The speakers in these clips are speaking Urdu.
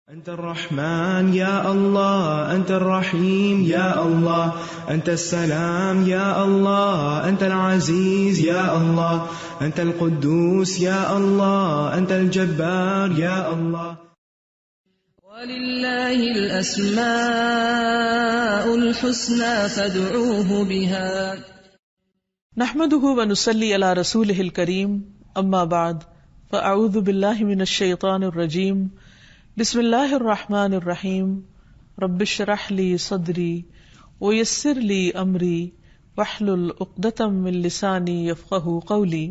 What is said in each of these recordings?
أنت الرحمن يا الله، أنت الرحيم يا الله، أنت السلام يا الله، أنت العزيز يا الله، أنت القدوس يا الله، أنت الجبار يا الله. ولله الأسماء الحسنى فادعوه بها. نحمده ونصلي على رسوله الكريم، اما بعد فاعوذ بالله من الشیطان الرجیم، بسم اللہ الرحمن الرحیم، رب اشرح لی صدری ویسر لی امری واحلل عقدۃ من لسانی یفقہوا قولی۔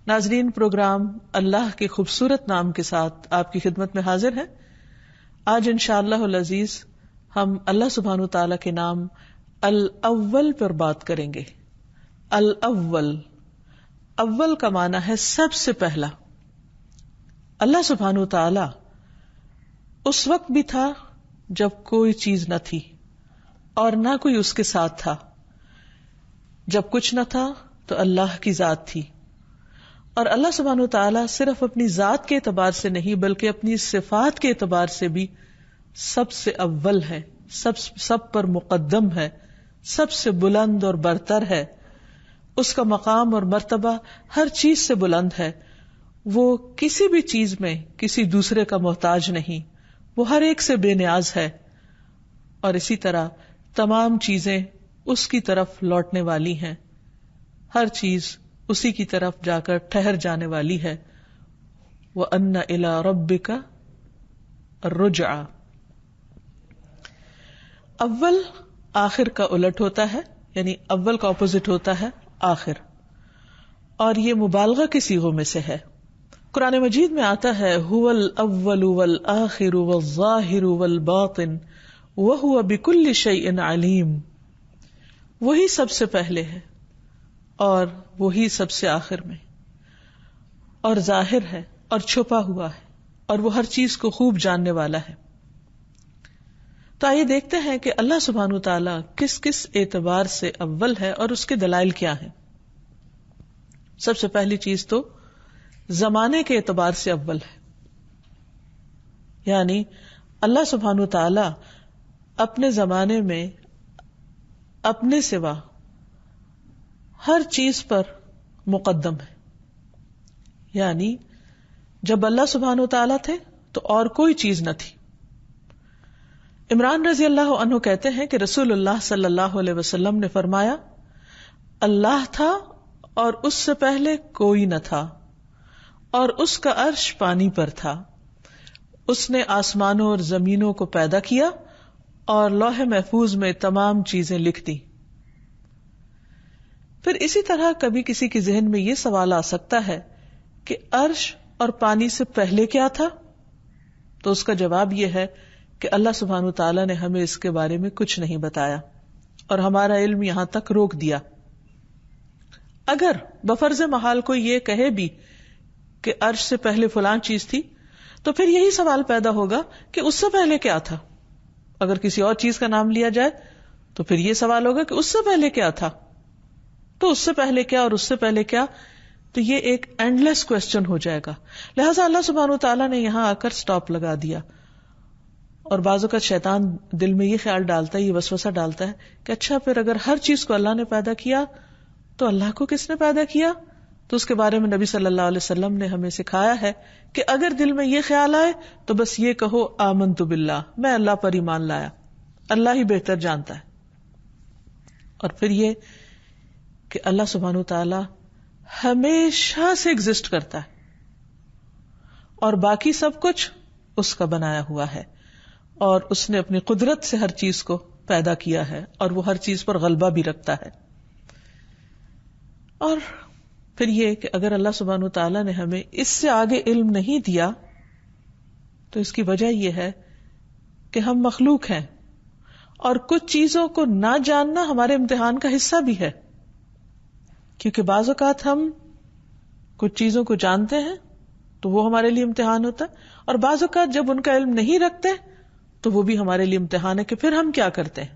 ناظرین، پروگرام اللہ کے خوبصورت نام کے ساتھ آپ کی خدمت میں حاضر ہے۔ آج انشاءاللہ العزیز ہم اللہ سبحانہ تعالیٰ کے نام الاول پر بات کریں گے۔ الاول، اول کا معنی ہے سب سے پہلا۔ اللہ سبحانہ تعالیٰ اس وقت بھی تھا جب کوئی چیز نہ تھی اور نہ کوئی اس کے ساتھ تھا۔ جب کچھ نہ تھا تو اللہ کی ذات تھی، اور اللہ سبحانہ تعالیٰ صرف اپنی ذات کے اعتبار سے نہیں بلکہ اپنی صفات کے اعتبار سے بھی سب سے اول ہے، سب پر مقدم ہے، سب سے بلند اور برتر ہے۔ اس کا مقام اور مرتبہ ہر چیز سے بلند ہے۔ وہ کسی بھی چیز میں کسی دوسرے کا محتاج نہیں، وہ ہر ایک سے بے نیاز ہے، اور اسی طرح تمام چیزیں اس کی طرف لوٹنے والی ہیں، ہر چیز اسی کی طرف جا کر ٹھہر جانے والی ہے۔ وَأَنَّ إِلَىٰ رَبِّكَ الرُّجْعَىٰ۔ اول آخر کا الٹ ہوتا ہے، یعنی اول کا اپوزٹ ہوتا ہے آخر، اور یہ مبالغہ کے صیغوں میں سے ہے۔ قرآن مجید میں آتا ہے هو الاول والآخر والظاہر والباطن وهو بكل شیء علیم۔ وہی سب سے پہلے ہے اور وہی سب سے آخر میں، اور ظاہر ہے اور چھپا ہوا ہے، اور وہ ہر چیز کو خوب جاننے والا ہے۔ تو آئیے دیکھتے ہیں کہ اللہ سبحانہ تعالیٰ کس کس اعتبار سے اول ہے اور اس کے دلائل کیا ہیں۔ سب سے پہلی چیز تو زمانے کے اعتبار سے اول ہے، یعنی اللہ سبحانہ تعالی اپنے زمانے میں اپنے سوا ہر چیز پر مقدم ہے۔ یعنی جب اللہ سبحانہ تعالی تھے تو اور کوئی چیز نہ تھی۔ عمران رضی اللہ عنہ کہتے ہیں کہ رسول اللہ صلی اللہ علیہ وسلم نے فرمایا، اللہ تھا اور اس سے پہلے کوئی نہ تھا، اور اس کا عرش پانی پر تھا۔ اس نے آسمانوں اور زمینوں کو پیدا کیا اور لوح محفوظ میں تمام چیزیں لکھ دی۔ پھر اسی طرح کبھی کسی کے ذہن میں یہ سوال آ سکتا ہے کہ عرش اور پانی سے پہلے کیا تھا؟ تو اس کا جواب یہ ہے کہ اللہ سبحانہ تعالیٰ نے ہمیں اس کے بارے میں کچھ نہیں بتایا، اور ہمارا علم یہاں تک روک دیا۔ اگر بفرض محال کوئی یہ کہے بھی کہ عرش سے پہلے فلاں چیز تھی، تو پھر یہی سوال پیدا ہوگا کہ اس سے پہلے کیا تھا۔ اگر کسی اور چیز کا نام لیا جائے تو پھر یہ سوال ہوگا کہ اس سے پہلے کیا تھا، تو اس سے پہلے کیا اور اس سے پہلے کیا، تو یہ ایک اینڈ لیس کوسچن ہو جائے گا۔ لہٰذا اللہ سبحانہ تعالیٰ نے یہاں آ کر سٹاپ لگا دیا۔ اور بعض اوقات شیطان دل میں یہ خیال ڈالتا ہے، یہ وسوسہ ڈالتا ہے کہ اچھا پھر اگر ہر چیز کو اللہ نے پیدا کیا تو اللہ کو کس نے پیدا کیا؟ تو اس کے بارے میں نبی صلی اللہ علیہ وسلم نے ہمیں سکھایا ہے کہ اگر دل میں یہ خیال آئے تو بس یہ کہو آمنت باللہ، میں اللہ پر ایمان لایا، اللہ ہی بہتر جانتا ہے۔ اور پھر یہ کہ اللہ سبحانہ تعالی ہمیشہ سے ایگزسٹ کرتا ہے، اور باقی سب کچھ اس کا بنایا ہوا ہے، اور اس نے اپنی قدرت سے ہر چیز کو پیدا کیا ہے، اور وہ ہر چیز پر غلبہ بھی رکھتا ہے۔ اور پھر یہ کہ اگر اللہ سبحانہ تعالیٰ نے ہمیں اس سے آگے علم نہیں دیا تو اس کی وجہ یہ ہے کہ ہم مخلوق ہیں، اور کچھ چیزوں کو نہ جاننا ہمارے امتحان کا حصہ بھی ہے، کیونکہ بعض اوقات ہم کچھ چیزوں کو جانتے ہیں تو وہ ہمارے لیے امتحان ہوتا ہے، اور بعض اوقات جب ان کا علم نہیں رکھتے تو وہ بھی ہمارے لیے امتحان ہے کہ پھر ہم کیا کرتے ہیں۔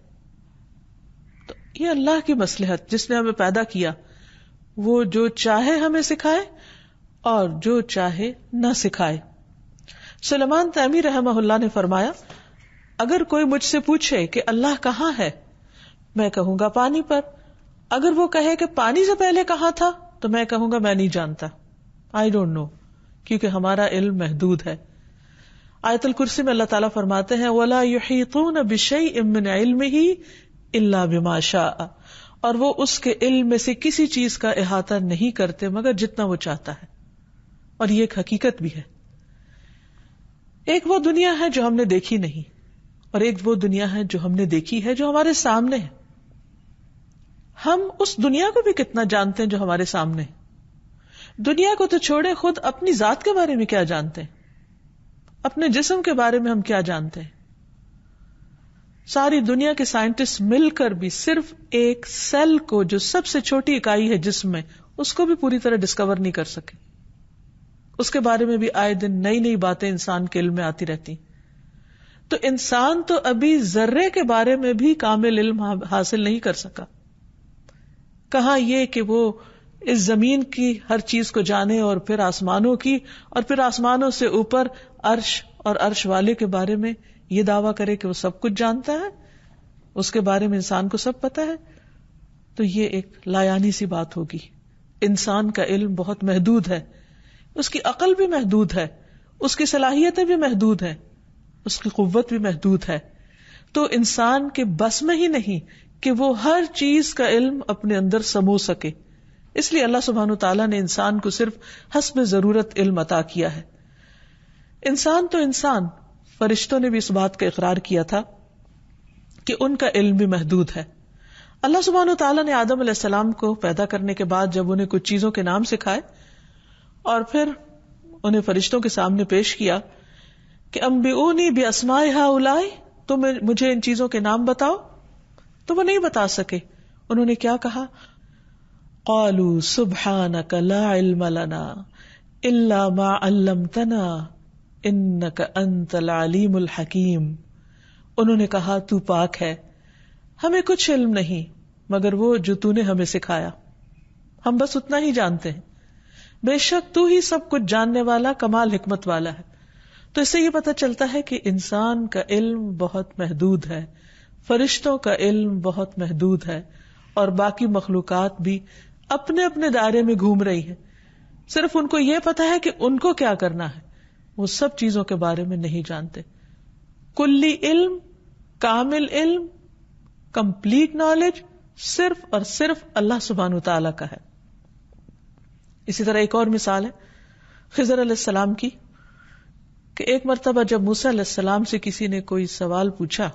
تو یہ اللہ کی مصلحت، جس نے ہمیں پیدا کیا، وہ جو چاہے ہمیں سکھائے اور جو چاہے نہ سکھائے۔ سلیمان تیمی رحمہ اللہ نے فرمایا اگر کوئی مجھ سے پوچھے کہ اللہ کہاں ہے، میں کہوں گا پانی پر. اگر وہ کہے کہ پانی سے پہلے کہاں تھا تو میں کہوں گا میں نہیں جانتا، I don't know، کیونکہ ہمارا علم محدود ہے. آیت الکرسی میں اللہ تعالیٰ فرماتے ہیں وَلَا يُحِيطُونَ بِشَيْءٍ مِّنْ عِلْمِهِ إِلَّا بِمَا شَاءَ، اور وہ اس کے علم میں سے کسی چیز کا احاطہ نہیں کرتے مگر جتنا وہ چاہتا ہے. اور یہ ایک حقیقت بھی ہے. ایک وہ دنیا ہے جو ہم نے دیکھی نہیں، اور ایک وہ دنیا ہے جو ہم نے دیکھی ہے، جو ہمارے سامنے ہے. ہم اس دنیا کو بھی کتنا جانتے ہیں جو ہمارے سامنے ہے. دنیا کو تو چھوڑے، خود اپنی ذات کے بارے میں کیا جانتے ہیں، اپنے جسم کے بارے میں ہم کیا جانتے ہیں. ساری دنیا کے سائنٹسٹ مل کر بھی صرف ایک سیل کو، جو سب سے چھوٹی اکائی ہے جسم میں، اس کو بھی پوری طرح ڈسکور نہیں کر سکے. اس کے بارے میں بھی آئے دن نئی نئی باتیں انسان کے علم میں آتی رہتی. تو انسان تو ابھی ذرے کے بارے میں بھی کامل علم حاصل نہیں کر سکا. کہاں یہ کہ وہ اس زمین کی ہر چیز کو جانے، اور پھر آسمانوں کی، اور پھر آسمانوں سے اوپر عرش اور عرش والے کے بارے میں یہ دعویٰ کرے کہ وہ سب کچھ جانتا ہے، اس کے بارے میں انسان کو سب پتا ہے. تو یہ ایک لایانی سی بات ہوگی. انسان کا علم بہت محدود ہے، اس کی عقل بھی محدود ہے، اس کی صلاحیتیں بھی محدود ہیں، اس کی قوت بھی محدود ہے. تو انسان کے بس میں ہی نہیں کہ وہ ہر چیز کا علم اپنے اندر سمو سکے. اس لیے اللہ سبحانہ وتعالیٰ نے انسان کو صرف حسب ضرورت علم عطا کیا ہے. انسان تو انسان، فرشتوں نے بھی اس بات کا اقرار کیا تھا کہ ان کا علم بھی محدود ہے. اللہ سبحانہ وتعالیٰ نے آدم علیہ السلام کو پیدا کرنے کے بعد جب انہیں کچھ چیزوں کے نام سکھائے اور پھر انہیں فرشتوں کے سامنے پیش کیا کہ انبئونی باسماء ہؤلاء، تم مجھے ان چیزوں کے نام بتاؤ، تو وہ نہیں بتا سکے. انہوں نے کیا کہا؟ قالوا سبحانک لا علم لنا الا ما علمتنا انک انت العلیم الحکیم. انہوں نے کہا تو پاک ہے، ہمیں کچھ علم نہیں مگر وہ جو تو نے ہمیں سکھایا، ہم بس اتنا ہی جانتے ہیں. بے شک تو ہی سب کچھ جاننے والا، کمال حکمت والا ہے. تو اس سے یہ پتہ چلتا ہے کہ انسان کا علم بہت محدود ہے، فرشتوں کا علم بہت محدود ہے، اور باقی مخلوقات بھی اپنے اپنے دائرے میں گھوم رہی ہے. صرف ان کو یہ پتہ ہے کہ ان کو کیا کرنا ہے، وہ سب چیزوں کے بارے میں نہیں جانتے. کلی علم، کامل علم، کمپلیٹ نالج صرف اور صرف اللہ سبحانہ وتعالی کا ہے. اسی طرح ایک اور مثال ہے خضر علیہ السلام کی، کہ ایک مرتبہ جب موسیٰ علیہ السلام سے کسی نے کوئی سوال پوچھا،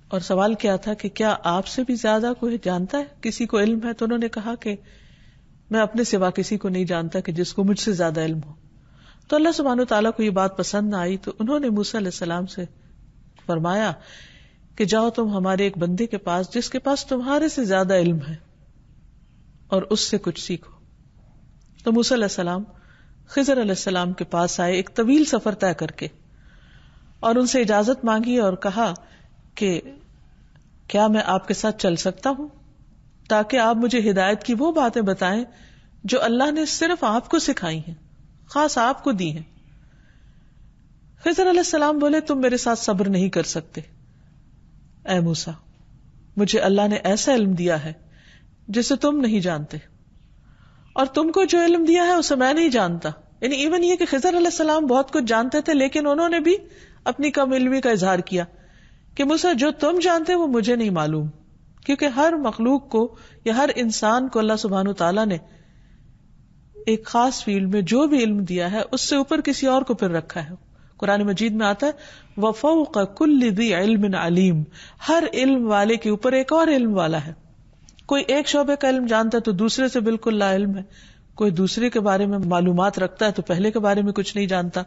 اور سوال کیا تھا کہ کیا آپ سے بھی زیادہ کوئی جانتا ہے، کسی کو علم ہے؟ تو انہوں نے کہا کہ میں اپنے سوا کسی کو نہیں جانتا کہ جس کو مجھ سے زیادہ علم ہو. تو اللہ سبحانہ وتعالیٰ کو یہ بات پسند نہ آئی، تو انہوں نے موسیٰ علیہ السلام سے فرمایا کہ جاؤ تم ہمارے ایک بندے کے پاس جس کے پاس تمہارے سے زیادہ علم ہے، اور اس سے کچھ سیکھو. تو موسیٰ علیہ السلام خضر علیہ السلام کے پاس آئے ایک طویل سفر طے کر کے، اور ان سے اجازت مانگی اور کہا کہ کیا میں آپ کے ساتھ چل سکتا ہوں تاکہ آپ مجھے ہدایت کی وہ باتیں بتائیں جو اللہ نے صرف آپ کو سکھائی ہیں، خاص آپ کو دی ہیں. خضر علیہ السلام بولے تم میرے ساتھ صبر نہیں کر سکتے. اے موسیٰ، مجھے اللہ نے ایسا علم دیا ہے جسے تم نہیں جانتے، اور تم کو جو علم دیا ہے اسے میں نہیں جانتا. یعنی ایون یہ کہ خضر علیہ السلام بہت کچھ جانتے تھے، لیکن انہوں نے بھی اپنی کم علمی کا اظہار کیا کہ موسیٰ جو تم جانتے وہ مجھے نہیں معلوم. کیونکہ ہر مخلوق کو یا ہر انسان کو اللہ سبحانہ وتعالیٰ نے ایک خاص فیلڈ میں جو بھی علم دیا ہے اس سے اوپر کسی اور کو پھر رکھا ہے. قرآن مجید میں آتا ہے وَفَوْقَ كُلِّ ذِي عِلْمٍ عَلِيمٍ، ہر علم والے کے اوپر ایک اور علم والا ہے. کوئی ایک شعبے کا علم جانتا ہے تو دوسرے سے بالکل لا علم ہے، کوئی دوسرے کے بارے میں معلومات رکھتا ہے تو پہلے کے بارے میں کچھ نہیں جانتا.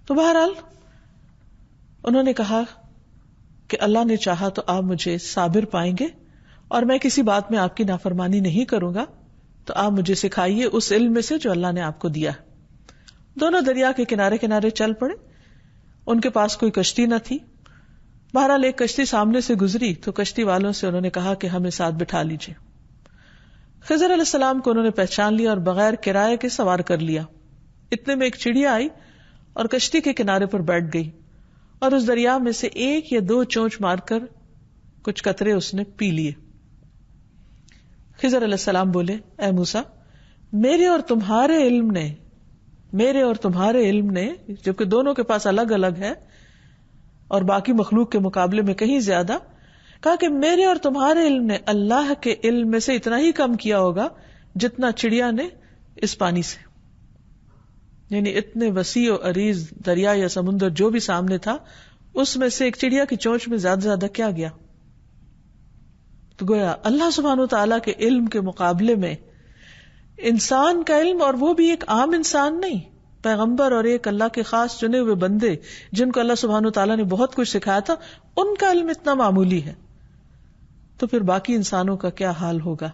تو بہرحال انہوں نے کہا کہ اللہ نے چاہا تو آپ مجھے صابر پائیں گے، اور میں کسی بات میں آپ کی نافرمانی نہیں کروں گا، تو آپ مجھے سکھائیے اس علم میں سے جو اللہ نے آپ کو دیا. دونوں دریا کے کنارے کنارے چل پڑے. ان کے پاس کوئی کشتی نہ تھی. بہرحال ایک کشتی سامنے سے گزری تو کشتی والوں سے انہوں نے کہا کہ ہمیں ساتھ بٹھا لیجیے. خضر علیہ السلام کو انہوں نے پہچان لیا اور بغیر کرائے کے سوار کر لیا. اتنے میں ایک چڑیا آئی اور کشتی کے کنارے پر بیٹھ گئی اور اس دریا میں سے 1 یا 2 چونچ مار کر کچھ قطرے اس نے پی لیے. خضر علیہ السلام بولے اے موسیٰ، میرے اور تمہارے علم نے جبکہ دونوں کے پاس الگ الگ ہے اور باقی مخلوق کے مقابلے میں کہیں زیادہ، کہا کہ میرے اور تمہارے علم نے اللہ کے علم میں سے اتنا ہی کم کیا ہوگا جتنا چڑیا نے اس پانی سے. یعنی اتنے وسیع و عریض دریا یا سمندر جو بھی سامنے تھا، اس میں سے ایک چڑیا کی چونچ میں زیادہ زیادہ کیا گیا. تو گویا اللہ سبحانہ و تعالیٰ کے علم کے مقابلے میں انسان کا علم، اور وہ بھی ایک عام انسان نہیں، پیغمبر اور ایک اللہ کے خاص چنے ہوئے بندے جن کو اللہ سبحانہ و تعالیٰ نے بہت کچھ سکھایا تھا، ان کا علم اتنا معمولی ہے، تو پھر باقی انسانوں کا کیا حال ہوگا.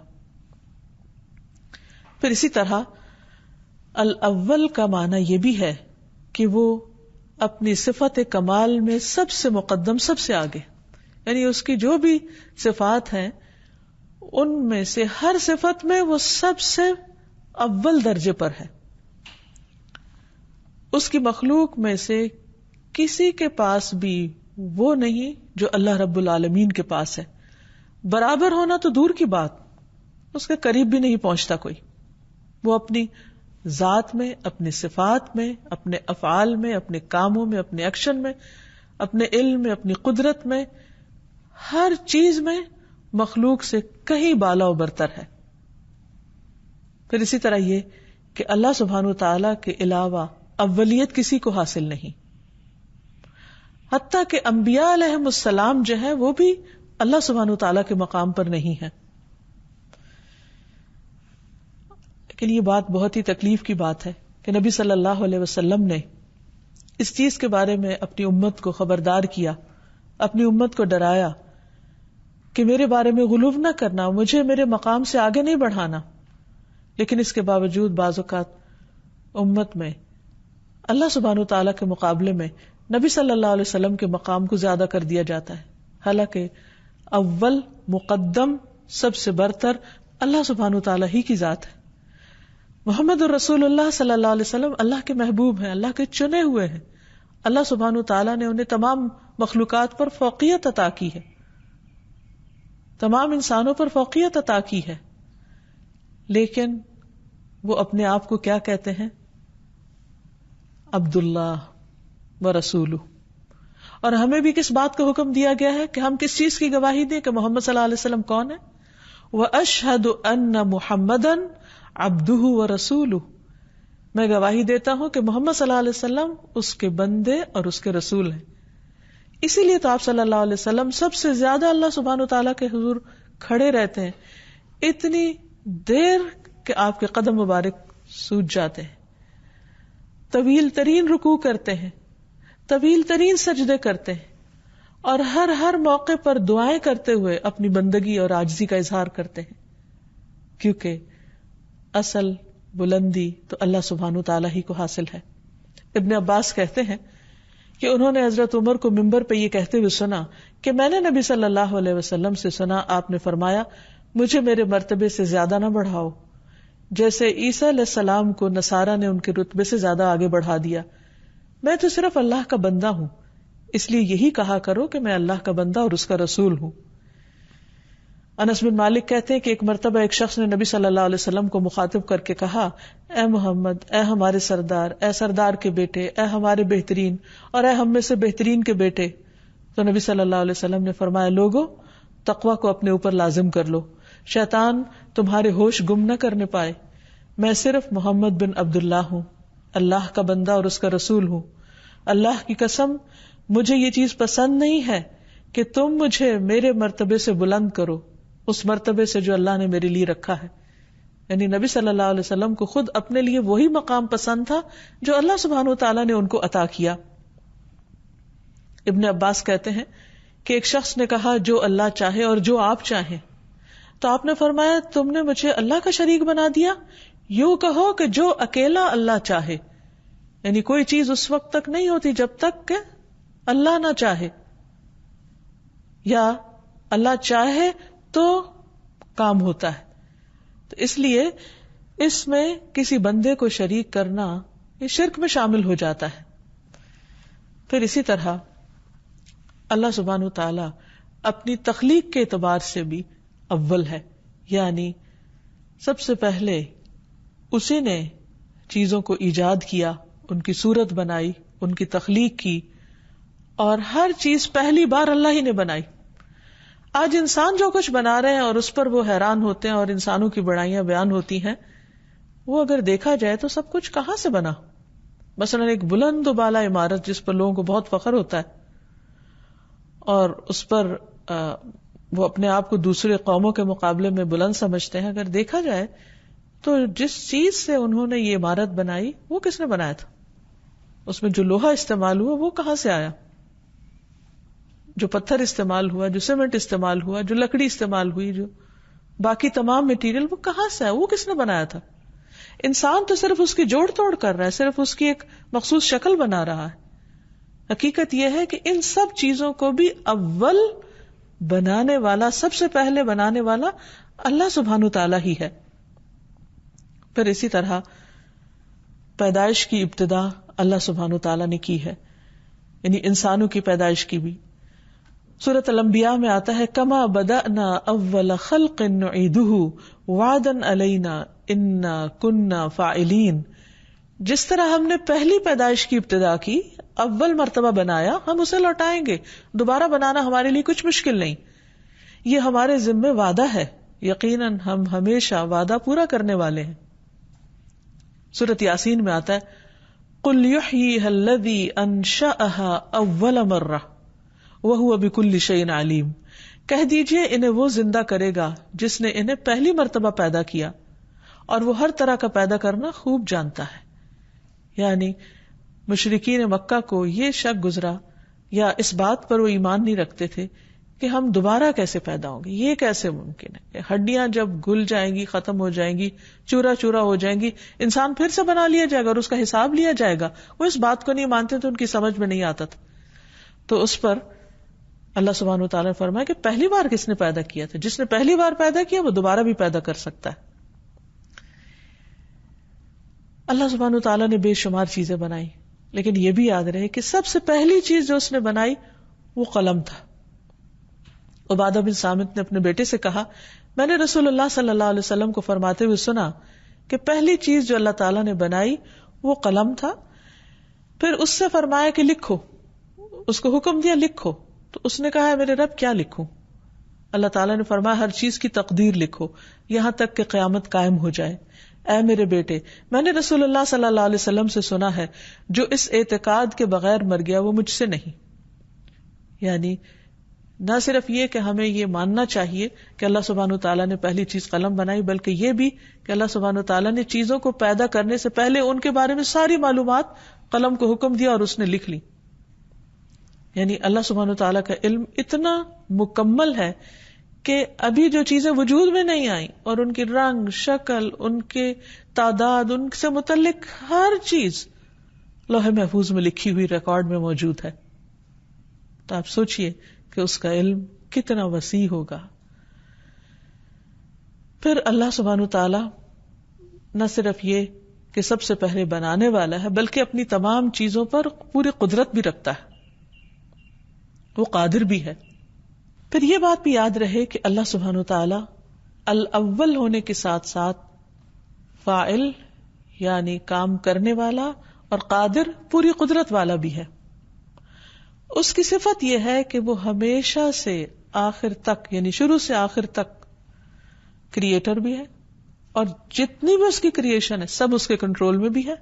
پھر اسی طرح الاول کا معنی یہ بھی ہے کہ وہ اپنی صفت کمال میں سب سے مقدم، سب سے آگے، یعنی اس کی جو بھی صفات ہیں ان میں سے ہر صفت میں وہ سب سے اول درجے پر ہے. اس کی مخلوق میں سے کسی کے پاس بھی وہ نہیں جو اللہ رب العالمین کے پاس ہے. برابر ہونا تو دور کی بات، اس کے قریب بھی نہیں پہنچتا کوئی. وہ اپنی ذات میں، اپنی صفات میں، اپنے افعال میں، اپنے کاموں میں، اپنے ایکشن میں، اپنے علم میں، اپنی قدرت میں، ہر چیز میں مخلوق سے کہیں بالا و برتر ہے. پھر اسی طرح یہ کہ اللہ سبحانہ و تعالی کے علاوہ اولیت کسی کو حاصل نہیں، حتیٰ کہ انبیاء علیہم السلام جو ہے وہ بھی اللہ سبحانہ و تعالی کے مقام پر نہیں ہے. لیکن یہ بات بہت ہی تکلیف کی بات ہے کہ نبی صلی اللہ علیہ وسلم نے اس چیز کے بارے میں اپنی امت کو خبردار کیا، اپنی امت کو ڈرایا کہ میرے بارے میں غلو نہ کرنا، مجھے میرے مقام سے آگے نہیں بڑھانا. لیکن اس کے باوجود بعض اوقات امت میں اللہ سبحانہ وتعالیٰ کے مقابلے میں نبی صلی اللہ علیہ وسلم کے مقام کو زیادہ کر دیا جاتا ہے، حالانکہ اول مقدم سب سے برتر اللہ سبحانہ وتعالیٰ ہی کی ذات ہے. محمد الرسول اللہ صلی اللہ علیہ وسلم اللہ کے محبوب ہیں، اللہ کے چنے ہوئے ہیں. اللہ سبحانہ وتعالیٰ نے انہیں تمام مخلوقات پر فوقیت عطا کی ہے، تمام انسانوں پر فوقیت عطا کی ہے. لیکن وہ اپنے آپ کو کیا کہتے ہیں؟ عبداللہ و رسولہ. اور ہمیں بھی کس بات کا حکم دیا گیا ہے کہ ہم کس چیز کی گواہی دیں کہ محمد صلی اللہ علیہ وسلم کون ہے؟ وَأَشْهَدُ أَنَّ مُحَمَّدًا عَبْدُهُ وَرَسُولُهُ، میں گواہی دیتا ہوں کہ محمد صلی اللہ علیہ وسلم اس کے بندے اور اس کے رسول ہیں. اسی لیے تو آپ صلی اللہ علیہ وسلم سب سے زیادہ اللہ سبحانہ وتعالیٰ کے حضور کھڑے رہتے ہیں، اتنی دیر کہ آپ کے قدم مبارک سوج جاتے ہیں، طویل ترین رکوع کرتے ہیں، طویل ترین سجدے کرتے ہیں، اور ہر موقع پر دعائیں کرتے ہوئے اپنی بندگی اور عاجزی کا اظہار کرتے ہیں، کیونکہ اصل بلندی تو اللہ سبحانہ وتعالیٰ ہی کو حاصل ہے. ابن عباس کہتے ہیں کہ انہوں نے حضرت عمر کو منبر پہ یہ کہتے ہوئے سنا کہ میں نے نبی صلی اللہ علیہ وسلم سے سنا، آپ نے فرمایا مجھے میرے مرتبے سے زیادہ نہ بڑھاؤ، جیسے عیسیٰ علیہ السلام کو نصارہ نے ان کے رتبے سے زیادہ آگے بڑھا دیا. میں تو صرف اللہ کا بندہ ہوں، اس لیے یہی کہا کرو کہ میں اللہ کا بندہ اور اس کا رسول ہوں. انس بن مالک کہتے ہیں کہ ایک مرتبہ ایک شخص نے نبی صلی اللہ علیہ وسلم کو مخاطب کر کے کہا، اے محمد، اے ہمارے سردار، اے سردار کے بیٹے، اے ہمارے بہترین اور اے ہم میں سے بہترین کے بیٹے. تو نبی صلی اللہ علیہ وسلم نے فرمایا، لوگو تقوی کو اپنے اوپر لازم کر لو، شیطان تمہارے ہوش گم نہ کرنے پائے. میں صرف محمد بن عبداللہ ہوں، اللہ کا بندہ اور اس کا رسول ہوں. اللہ کی قسم مجھے یہ چیز پسند نہیں ہے کہ تم مجھے میرے مرتبے سے بلند کرو، اس مرتبے سے جو اللہ نے میرے لیے رکھا ہے. یعنی نبی صلی اللہ علیہ وسلم کو خود اپنے لیے وہی مقام پسند تھا جو اللہ سبحانہ وتعالیٰ نے ان کو عطا کیا. ابن عباس کہتے ہیں کہ ایک شخص نے کہا، جو اللہ چاہے اور جو آپ چاہیں. تو آپ نے فرمایا، تم نے مجھے اللہ کا شریک بنا دیا. یوں کہو کہ جو اکیلا اللہ چاہے، یعنی کوئی چیز اس وقت تک نہیں ہوتی جب تک کہ اللہ نہ چاہے، یا اللہ چاہے تو کام ہوتا ہے. تو اس لیے اس میں کسی بندے کو شریک کرنا یہ شرک میں شامل ہو جاتا ہے. پھر اسی طرح اللہ سبحانہ وتعالی اپنی تخلیق کے اعتبار سے بھی اول ہے، یعنی سب سے پہلے اسی نے چیزوں کو ایجاد کیا، ان کی صورت بنائی، ان کی تخلیق کی، اور ہر چیز پہلی بار اللہ ہی نے بنائی. آج انسان جو کچھ بنا رہے ہیں اور اس پر وہ حیران ہوتے ہیں اور انسانوں کی بڑائیاں بیان ہوتی ہیں، وہ اگر دیکھا جائے تو سب کچھ کہاں سے بنا؟ مثلا ایک بلند و بالا عمارت جس پر لوگوں کو بہت فخر ہوتا ہے اور اس پر وہ اپنے آپ کو دوسرے قوموں کے مقابلے میں بلند سمجھتے ہیں، اگر دیکھا جائے تو جس چیز سے انہوں نے یہ عمارت بنائی وہ کس نے بنایا تھا؟ اس میں جو لوہا استعمال ہوا وہ کہاں سے آیا؟ جو پتھر استعمال ہوا، جو سیمنٹ استعمال ہوا، جو لکڑی استعمال ہوئی، جو باقی تمام مٹیریل، وہ کہاں سے آیا؟ وہ کس نے بنایا تھا؟ انسان تو صرف اس کی جوڑ توڑ کر رہا ہے، صرف اس کی ایک مخصوص شکل بنا رہا ہے. حقیقت یہ ہے کہ ان سب چیزوں کو بھی اول بنانے والا، سب سے پہلے بنانے والا اللہ سبحانہ تعالیٰ ہی ہے. پھر اسی طرح پیدائش کی ابتدا اللہ سبحانہ تعالیٰ نے کی ہے، یعنی انسانوں کی پیدائش کی بھی. سورۃ الانبیاء میں آتا ہے کما بدأنا اول خلق نعیدہ وعدا علینا انا کنا فاعلین. جس طرح ہم نے پہلی پیدائش کی ابتدا کی، اول مرتبہ بنایا، ہم اسے لوٹائیں گے. دوبارہ بنانا ہمارے لیے کچھ مشکل نہیں، یہ ہمارے ذمہ وعدہ ہے، یقیناً ہم ہمیشہ وعدہ پورا کرنے والے ہیں. سورۃ یاسین میں آتا ہے قل یحییھا الذی انشأھا اول مرہ وہو بکل شیء علیم. کہہ دیجئے انہیں وہ زندہ کرے گا جس نے انہیں پہلی مرتبہ پیدا کیا اور وہ ہر طرح کا پیدا کرنا خوب جانتا ہے. یعنی مشرکین مکہ کو یہ شک گزرا یا اس بات پر وہ ایمان نہیں رکھتے تھے کہ ہم دوبارہ کیسے پیدا ہوں گے، یہ کیسے ممکن ہے؟ ہڈیاں جب گل جائیں گی، ختم ہو جائیں گی، چورا چورا ہو جائیں گی، انسان پھر سے بنا لیا جائے گا اور اس کا حساب لیا جائے گا. وہ اس بات کو نہیں مانتے تو ان کی سمجھ میں نہیں آتا تھا. تو اس پر اللہ سبحانہ وتعالیٰ نے فرمایا کہ پہلی بار کس نے پیدا کیا تھا؟ جس نے پہلی بار پیدا کیا وہ دوبارہ بھی پیدا کر سکتا ہے. اللہ سبحانہ وتعالیٰ نے بے شمار چیزیں بنائی، لیکن یہ بھی یاد رہے کہ سب سے پہلی چیز جو اس نے بنائی وہ قلم تھا. عبادہ بن صامت نے اپنے بیٹے سے کہا میں نے رسول اللہ صلی اللہ علیہ وسلم کو فرماتے ہوئے سنا کہ پہلی چیز جو اللہ تعالیٰ نے بنائی وہ قلم تھا. پھر اس سے فرمایا کہ لکھو، اس کو حکم دیا لکھو. تو اس نے کہا میرے رب کیا لکھوں؟ اللہ تعالیٰ نے فرمایا ہر چیز کی تقدیر لکھو یہاں تک کہ قیامت قائم ہو جائے. اے میرے بیٹے، میں نے رسول اللہ صلی اللہ علیہ وسلم سے سنا ہے جو اس اعتقاد کے بغیر مر گیا وہ مجھ سے نہیں. یعنی نہ صرف یہ کہ ہمیں یہ ماننا چاہیے کہ اللہ سبحانہ وتعالیٰ نے پہلی چیز قلم بنائی، بلکہ یہ بھی کہ اللہ سبحانہ وتعالیٰ نے چیزوں کو پیدا کرنے سے پہلے ان کے بارے میں ساری معلومات قلم کو حکم دیا اور اس نے لکھ لی. یعنی اللہ سبحانہ وتعالیٰ کا علم اتنا مکمل ہے کہ ابھی جو چیزیں وجود میں نہیں آئیں اور ان کی رنگ، شکل، ان کے تعداد، ان سے متعلق ہر چیز لوح محفوظ میں لکھی ہوئی ریکارڈ میں موجود ہے. تو آپ سوچئے کہ اس کا علم کتنا وسیع ہوگا. پھر اللہ سبحانہ تعالی نہ صرف یہ کہ سب سے پہلے بنانے والا ہے بلکہ اپنی تمام چیزوں پر پوری قدرت بھی رکھتا ہے، وہ قادر بھی ہے. پھر یہ بات بھی یاد رہے کہ اللہ سبحانہ تعالی الاول ہونے کے ساتھ ساتھ فاعل یعنی کام کرنے والا اور قادر پوری قدرت والا بھی ہے. اس کی صفت یہ ہے کہ وہ ہمیشہ سے آخر تک یعنی شروع سے آخر تک کریٹر بھی ہے اور جتنی بھی اس کی کریشن ہے سب اس کے کنٹرول میں بھی ہے،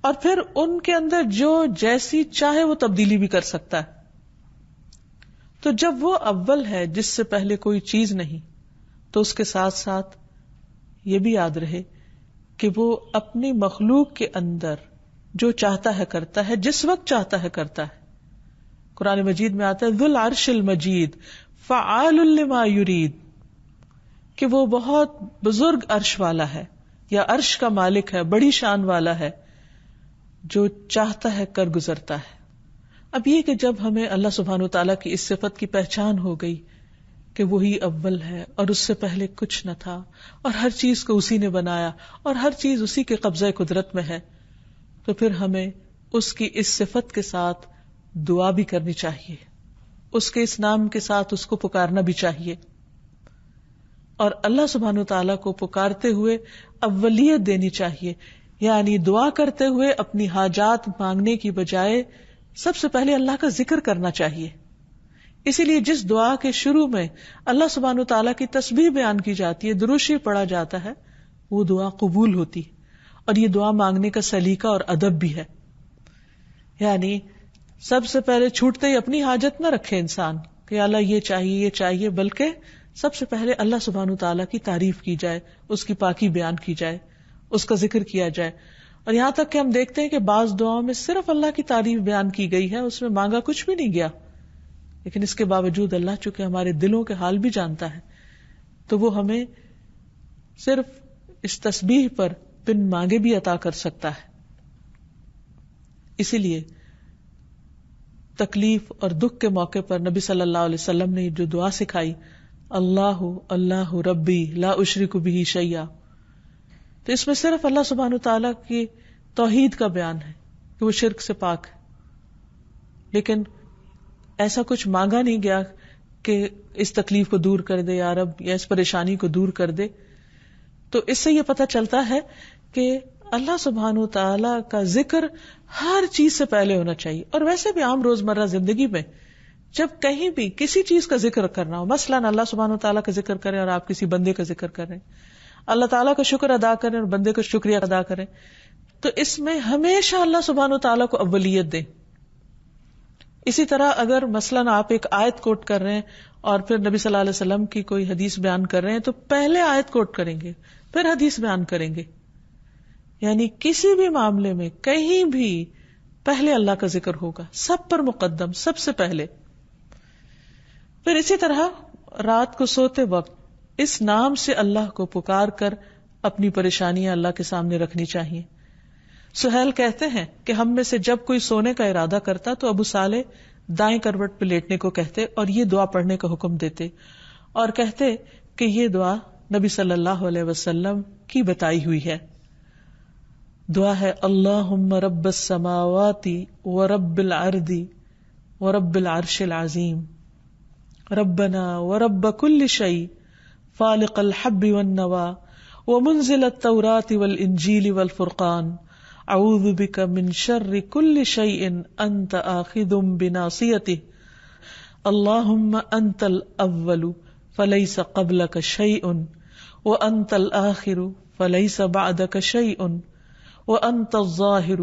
اور پھر ان کے اندر جو جیسی چاہے وہ تبدیلی بھی کر سکتا ہے. تو جب وہ اول ہے جس سے پہلے کوئی چیز نہیں، تو اس کے ساتھ ساتھ یہ بھی یاد رہے کہ وہ اپنی مخلوق کے اندر جو چاہتا ہے کرتا ہے، جس وقت چاہتا ہے کرتا ہے. قرآن مجید میں آتا ہے ذو العرش المجید فعال لما یرید، کہ وہ بہت بزرگ عرش والا ہے یا عرش کا مالک ہے، بڑی شان والا ہے، جو چاہتا ہے کر گزرتا ہے. اب یہ کہ جب ہمیں اللہ سبحانہ وتعالیٰ کی اس صفت کی پہچان ہو گئی کہ وہی اول ہے اور اس سے پہلے کچھ نہ تھا اور ہر چیز کو اسی نے بنایا اور ہر چیز اسی کے قبضہ قدرت میں ہے، تو پھر ہمیں اس کی اس صفت کے ساتھ دعا بھی کرنی چاہیے، اس کے اس نام کے ساتھ اس کو پکارنا بھی چاہیے، اور اللہ سبحانہ وتعالیٰ کو پکارتے ہوئے اولیت دینی چاہیے، یعنی دعا کرتے ہوئے اپنی حاجات مانگنے کی بجائے سب سے پہلے اللہ کا ذکر کرنا چاہیے. اسی لیے جس دعا کے شروع میں اللہ سبحانہ وتعالیٰ کی تسبیح بیان کی جاتی ہے، درود شریف پڑھا جاتا ہے، وہ دعا قبول ہوتی ہے. اور یہ دعا مانگنے کا سلیقہ اور ادب بھی ہے. یعنی سب سے پہلے چھوٹتے ہی اپنی حاجت نہ رکھے انسان کہ اللہ یہ چاہیے، بلکہ سب سے پہلے اللہ سبحانہ وتعالیٰ کی تعریف کی جائے، اس کی پاکی بیان کی جائے، اس کا ذکر کیا جائے. اور یہاں تک کہ ہم دیکھتے ہیں کہ بعض دعاؤں میں صرف اللہ کی تعریف بیان کی گئی ہے، اس میں مانگا کچھ بھی نہیں گیا، لیکن اس کے باوجود اللہ چونکہ ہمارے دلوں کے حال بھی جانتا ہے تو وہ ہمیں صرف اس تسبیح پر بن مانگے بھی عطا کر سکتا ہے. اسی لیے تکلیف اور دکھ کے موقع پر نبی صلی اللہ علیہ وسلم نے جو دعا سکھائی، اللہ اللہ ربی لا اشرک بہ شیئا، تو اس میں صرف اللہ سبحانہ تعالیٰ کی توحید کا بیان ہے کہ وہ شرک سے پاک ہے، لیکن ایسا کچھ مانگا نہیں گیا کہ اس تکلیف کو دور کر دے یا رب، یا اس پریشانی کو دور کر دے. تو اس سے یہ پتہ چلتا ہے کہ اللہ سبحانہ تعالیٰ کا ذکر ہر چیز سے پہلے ہونا چاہیے. اور ویسے بھی عام روزمرہ زندگی میں جب کہیں بھی کسی چیز کا ذکر کرنا ہو، مثلاً اللہ سبحانہ تعالیٰ کا ذکر کریں اور آپ کسی بندے کا ذکر کریں، اللہ تعالیٰ کا شکر ادا کریں اور بندے کا شکریہ ادا کریں، تو اس میں ہمیشہ اللہ سبحانہ تعالیٰ کو اولیت دیں. اسی طرح اگر مثلاً آپ ایک آیت کوٹ کر رہے ہیں اور پھر نبی صلی اللہ علیہ وسلم کی کوئی حدیث بیان کر رہے ہیں تو پہلے آیت کوٹ کریں گے پھر حدیث بیان کریں گے. یعنی کسی بھی معاملے میں کہیں بھی پہلے اللہ کا ذکر ہوگا، سب پر مقدم، سب سے پہلے. پھر اسی طرح رات کو سوتے وقت اس نام سے اللہ کو پکار کر اپنی پریشانیاں اللہ کے سامنے رکھنی چاہیے. سہیل کہتے ہیں کہ ہم میں سے جب کوئی سونے کا ارادہ کرتا تو ابو صالح دائیں کروٹ پہ لیٹنے کو کہتے اور یہ دعا پڑھنے کا حکم دیتے اور کہتے کہ یہ دعا نبی صلی اللہ علیہ وسلم کی بتائی ہوئی ہے. دعا ہے اللہم رب السماوات ورب الارض ورب العرش العظیم ربنا ورب كل شيء فالق الحب والنوى ومنزل التوراة والانجیل والفرقان اعوذ بک من شر كل شيء انت آخذ بناصیته اللہم انت الاول فلیس قبلک شیء وانت الآخر فلیس بعدک شیء وانت الظاہر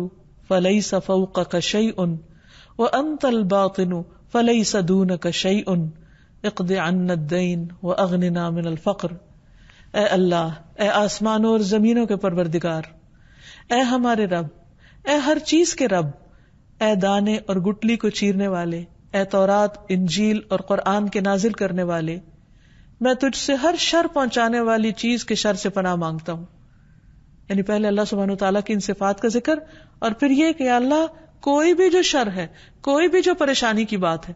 فلیس فوقک شیء وانت الباطن فلیس دونک شیء اقض عنا الدین واغننا من الفقر. اے اللہ، اے آسمانوں اور زمینوں کے پروردگار، اے ہمارے رب، اے ہر چیز کے رب، اے دانے اور گٹلی کو چیرنے والے، اے تورات، انجیل اور قرآن کے نازل کرنے والے، میں تجھ سے ہر شر پہنچانے والی چیز کے شر سے پناہ مانگتا ہوں. یعنی پہلے اللہ سبحانہ وتعالیٰ کی ان صفات کا ذکر اور پھر یہ کہ اللہ کوئی بھی جو شر ہے، کوئی بھی جو پریشانی کی بات ہے،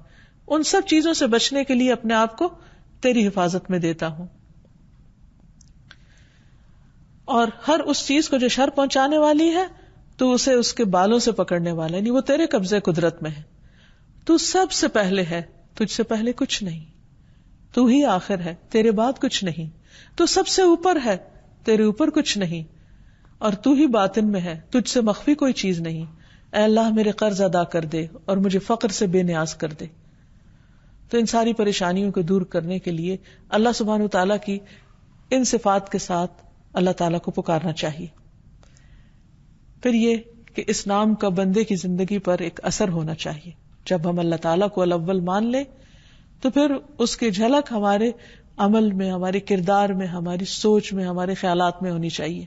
ان سب چیزوں سے بچنے کے لیے اپنے آپ کو تیری حفاظت میں دیتا ہوں. اور ہر اس چیز کو جو شر پہنچانے والی ہے تو اسے اس کے بالوں سے پکڑنے والا، یعنی وہ تیرے قبضے قدرت میں ہے. تو سب سے پہلے ہے، تجھ سے پہلے کچھ نہیں، تو ہی آخر ہے، تیرے بعد کچھ نہیں. تو سب سے اوپر ہے، تیرے اوپر کچھ نہیں، اور تو ہی باطن میں ہے، تجھ سے مخفی کوئی چیز نہیں. اے اللہ میرے قرض ادا کر دے اور مجھے فقر سے بے نیاز کر دے. تو ان ساری پریشانیوں کو دور کرنے کے لیے اللہ سبحانہ وتعالیٰ کی ان صفات کے ساتھ اللہ تعالیٰ کو پکارنا چاہیے. پھر یہ کہ اس نام کا بندے کی زندگی پر ایک اثر ہونا چاہیے. جب ہم اللہ تعالیٰ کو الاول مان لیں تو پھر اس کی جھلک ہمارے عمل میں، ہمارے کردار میں، ہماری سوچ میں، ہمارے خیالات میں ہونی چاہیے.